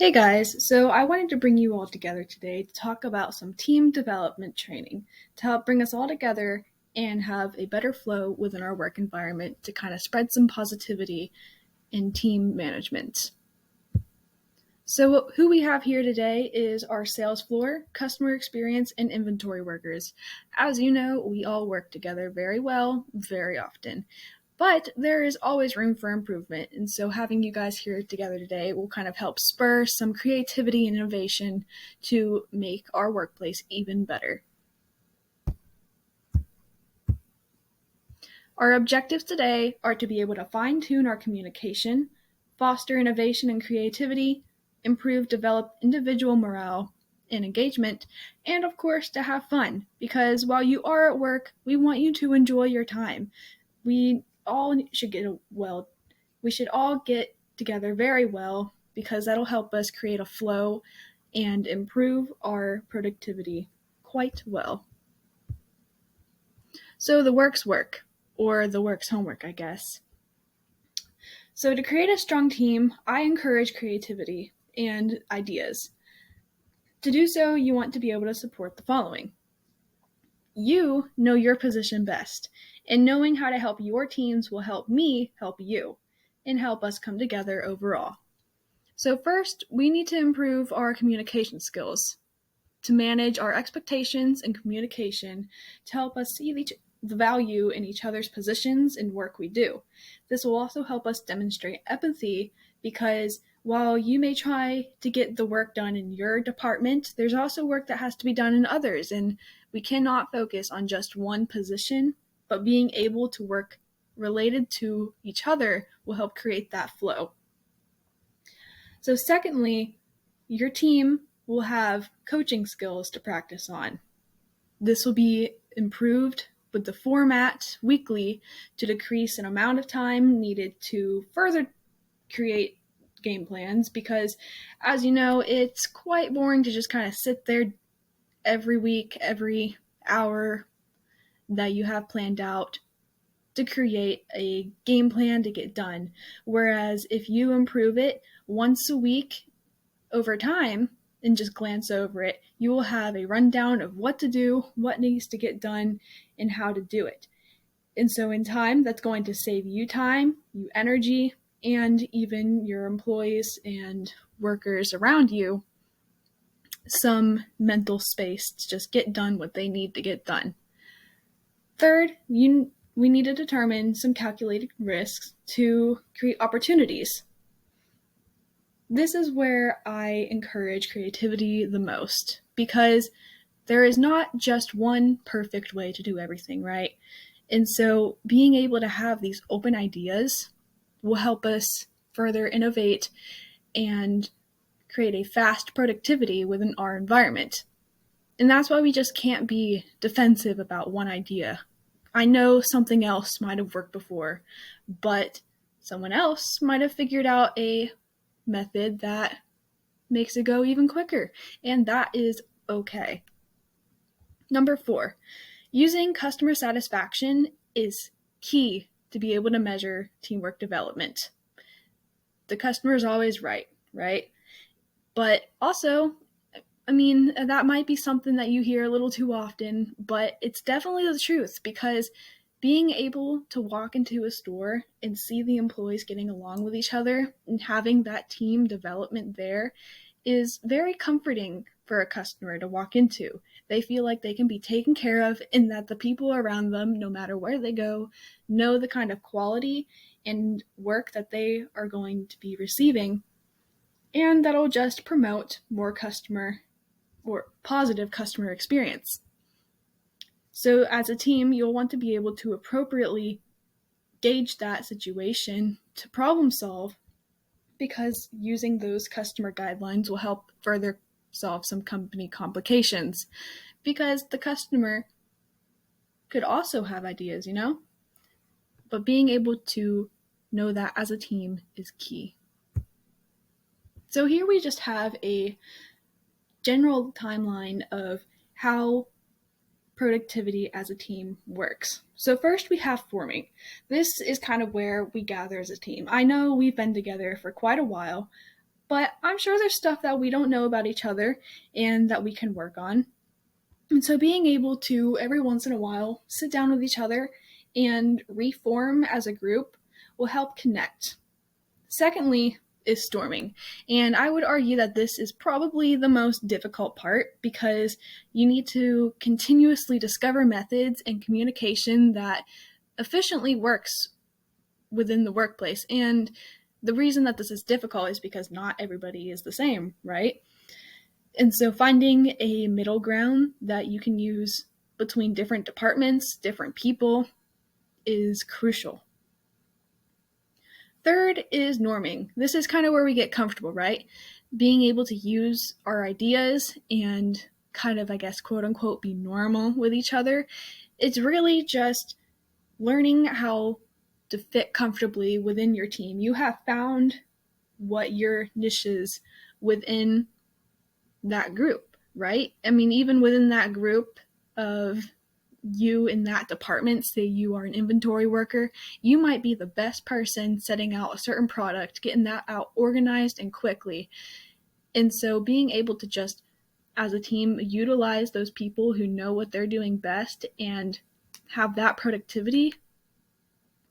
Hey guys, so I wanted to bring you all together today to talk about some team development training to help bring us all together and have a better flow within our work environment to kind of spread some positivity in team management. So, who we have here today is our sales floor, customer experience, and inventory workers. As you know, we all work together very well, very often. But there is always room for improvement, and so having you guys here together today will kind of help spur some creativity and innovation to make our workplace even better. Our objectives today are to be able to fine-tune our communication, foster innovation and creativity, develop individual morale and engagement, and of course to have fun, because while you are at work, we want you to enjoy your time. We all should get well. We should all get together very well because that'll help us create a flow and improve our productivity quite well. So the work's work, or the work's homework, I guess. So to create a strong team, I encourage creativity and ideas. To do so, you want to be able to support the following. You know your position best, and knowing how to help your teams will help me help you and help us come together overall. So first, we need to improve our communication skills to manage our expectations and communication to help us see the value in each other's positions and work we do. This will also help us demonstrate empathy because while you may try to get the work done in your department, there's also work that has to be done in others, and we cannot focus on just one position, but being able to work related to each other will help create that flow. So secondly, your team will have coaching skills to practice on. This will be improved with the format weekly to decrease an amount of time needed to further create game plans because, as you know, it's quite boring to just kind of sit there every week, every hour that you have planned out to create a game plan to get done. Whereas if you improve it once a week over time and just glance over it, you will have a rundown of what to do, what needs to get done, and how to do it. And so in time, that's going to save you time, you energy, and even your employees and workers around you some mental space to just get done what they need to get done. Third, we need to determine some calculated risks to create opportunities. This is where I encourage creativity the most because there is not just one perfect way to do everything, right? And so being able to have these open ideas will help us further innovate and create a fast productivity within our environment. And that's why we just can't be defensive about one idea. I know something else might have worked before, but someone else might have figured out a method that makes it go even quicker, and that is okay. Number 4, using customer satisfaction is key to be able to measure teamwork development. The customer is always right? But also, that might be something that you hear a little too often, but it's definitely the truth because being able to walk into a store and see the employees getting along with each other and having that team development there is very comforting for a customer to walk into. They feel like they can be taken care of and that the people around them, no matter where they go, know the kind of quality and work that they are going to be receiving, and that'll just promote more customer or positive customer experience. So as a team, you'll want to be able to appropriately gauge that situation to problem solve because using those customer guidelines will help further solve some company complications because the customer could also have ideas, but being able to know that as a team is key. So here we just have a general timeline of how productivity as a team works. So first we have forming. This is kind of where we gather as a team. I know we've been together for quite a while, but I'm sure there's stuff that we don't know about each other and that we can work on. And so being able to every once in a while sit down with each other and reform as a group will help connect. Secondly is storming. And I would argue that this is probably the most difficult part because you need to continuously discover methods and communication that efficiently works within the workplace. And the reason that this is difficult is because not everybody is the same, right? And so finding a middle ground that you can use between different departments, different people, is crucial. Third is norming. This is kind of where we get comfortable, right? Being able to use our ideas and kind of, I guess, quote unquote, be normal with each other. It's really just learning how to fit comfortably within your team. You have found what your niche is within that group, right? I mean, even within that group of you in that department, say you are an inventory worker, you might be the best person setting out a certain product, getting that out organized and quickly. And so being able to just, as a team, utilize those people who know what they're doing best and have that productivity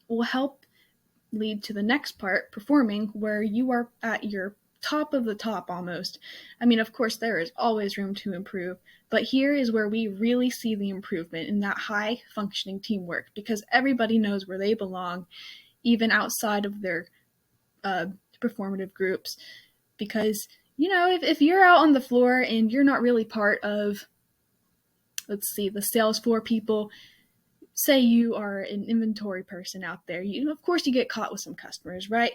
will help lead to the next part, performing, where you are at your top of the top almost. I mean, of course, there is always room to improve, but here is where we really see the improvement in that high functioning teamwork because everybody knows where they belong, even outside of their performative groups. Because, you know, if you're out on the floor and you're not really part of, let's see, the sales floor people, say you are an inventory person out there, of course you get caught with some customers, right?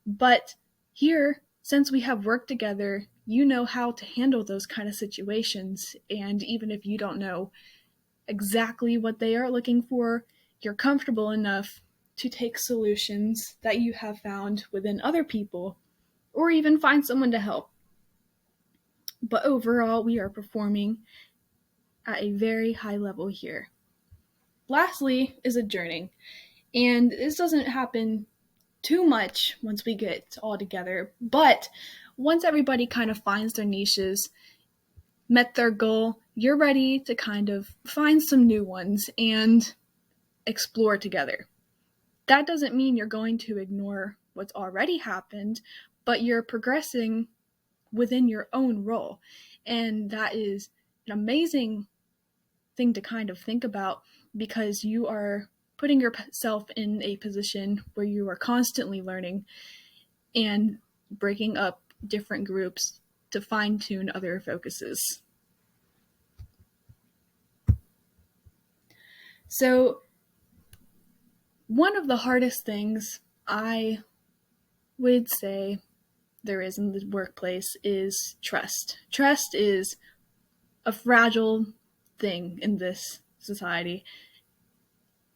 But here, since we have worked together, you know how to handle those kind of situations. And even if you don't know exactly what they are looking for, you're comfortable enough to take solutions that you have found within other people, or even find someone to help. But overall, we are performing at a very high level here. Lastly is adjourning. And this doesn't happen too much once we get all together, but once everybody kind of finds their niches, met their goal, you're ready to kind of find some new ones and explore together. That doesn't mean you're going to ignore what's already happened, but you're progressing within your own role. And that is an amazing thing to kind of think about because you are putting yourself in a position where you are constantly learning and breaking up different groups to fine-tune other focuses. So one of the hardest things I would say there is in the workplace is trust. Trust is a fragile thing in this society.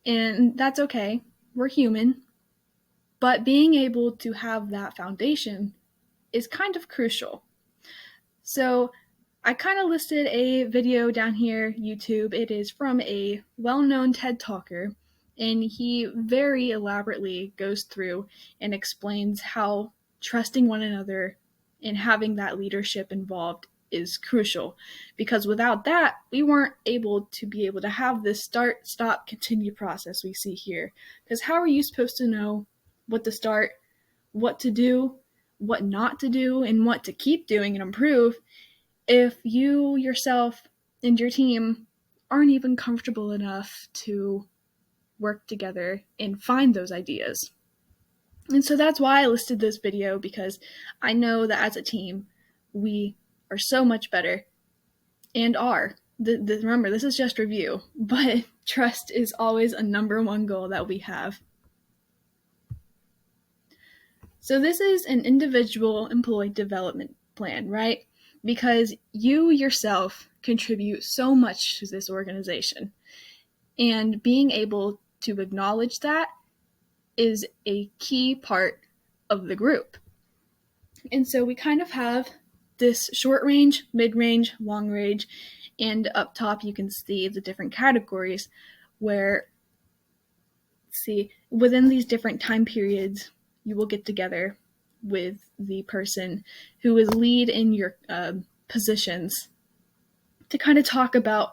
And that's okay. We're human. But being able to have that foundation is kind of crucial. So I kind of listed a video down here, YouTube. It is from a well-known TED Talker, and he very elaborately goes through and explains how trusting one another and having that leadership involved is crucial, because without that, we weren't able to have this start, stop, continue process we see here. Because how are you supposed to know what to start, what to do, what not to do, and what to keep doing and improve if you yourself and your team aren't even comfortable enough to work together and find those ideas? And so that's why I listed this video, because I know that as a team, we are so much better and are. Remember, this is just review, but trust is always a number one goal that we have. So this is an individual employee development plan, right? Because you yourself contribute so much to this organization. And being able to acknowledge that is a key part of the group. And so we kind of have this short range, mid-range, long range, and up top you can see the different categories where, within these different time periods, you will get together with the person who is lead in your positions to kind of talk about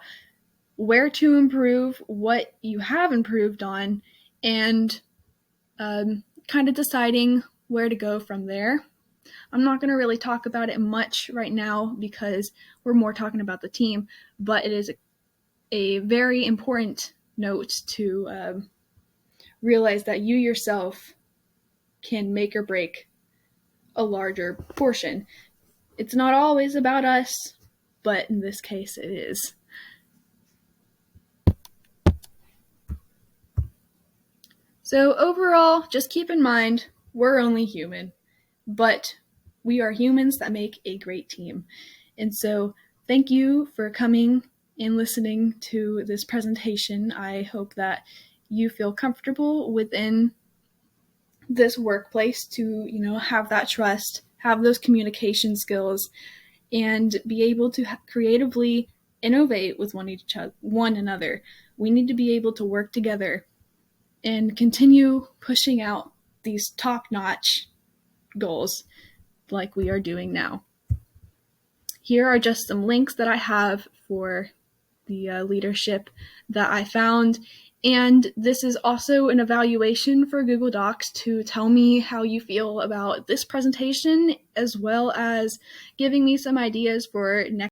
where to improve, what you have improved on, and kind of deciding where to go from there. I'm not going to really talk about it much right now because we're more talking about the team, but it is a very important note to realize that you yourself can make or break a larger portion. It's not always about us, but in this case it is. So overall, just keep in mind, we're only human, but we are humans that make a great team. And so thank you for coming and listening to this presentation. I hope that you feel comfortable within this workplace to, have that trust, have those communication skills, and be able to creatively innovate with one another. We need to be able to work together and continue pushing out these top-notch goals like we are doing now. Here are just some links that I have for the leadership that I found. And this is also an evaluation for Google Docs to tell me how you feel about this presentation, as well as giving me some ideas for next